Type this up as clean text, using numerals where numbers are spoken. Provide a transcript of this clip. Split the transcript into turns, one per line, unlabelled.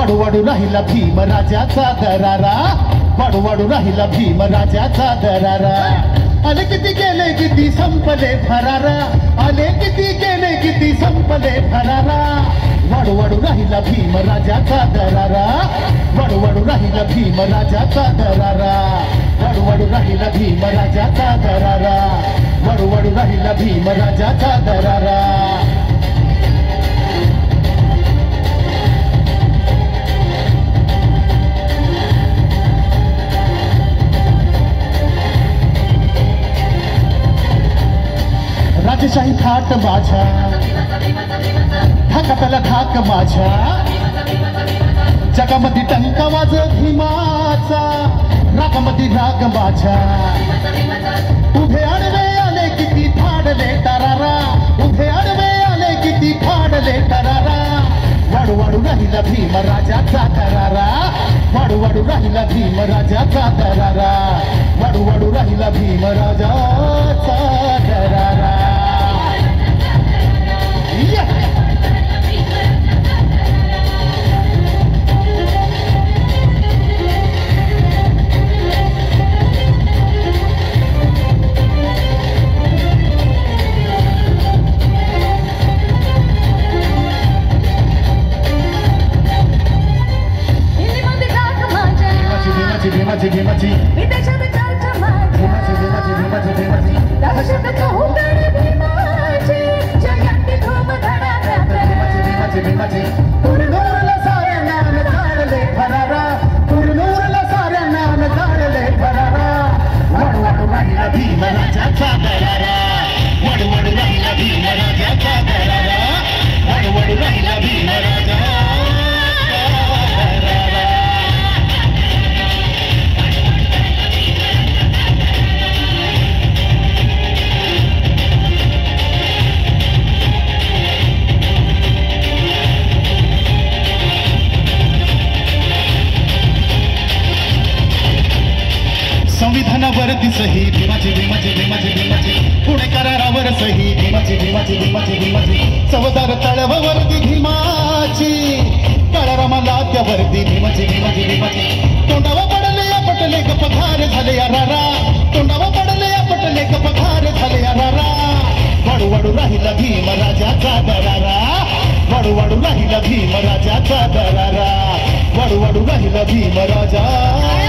वाढू राहिला भीम राजाचा दरारा, वाढू राहिला भीम राजाचा दरारा. आले किती गेले किती संपले फरारा, आले किती गेले किती संपले फरारा. वाढू राहिला भीम राजाचा दरारा, वाढू राहिला भीम राजाचा दरारा, वाढू राहिला भीम राजाचा दरारा, वाढू राहिला भीम राजाचा दरारा. राजशाही थाट माझ्या, ठाकातला ठाक माझ्या, जगामध्ये टंका वाज भीमाचा, रागामध्ये राग माझ्या. उभे आडवे आले किती फाडले तरारा, उभे आडवे आले किती फाडले तरारा. वाढू राहिला भीम राजाचा दरारा, वाढू राहिला भीम राजाचा दरारा, वाढू राहिला भीम राजाचा दरारा. भीमाची भीमाची विदेशात चालतं माझ्या, भीमाची दहशत होऊन भीमाची, जगात खूप धडाधड. भीमाची पूर्णूरला साऱ्या नाम काढले फरारा, पूर्णूरला साऱ्या नाम काढले फरारा. वाढू राहिला भीम राजाचा दरारा, वाढू राहिला भीम राजाचा दरारा, वाढू राहिला भीम राजा. संविधानावरती सही भीमाची, पुणे करारावर सही भीमाची, चवदार तळवावरती भीमाची, काळारामाला त्यावरती भीमाची. तोंडावा पडले आपटले गपघार झाले यारारा, तोंडावा पडले आपटले गपघार झाले यारारा. वाढू राहिला भीम राजाचा दरारा, वाढू राहिला भीम राजाचा दरारा, वाढू राहिला भीम राजा.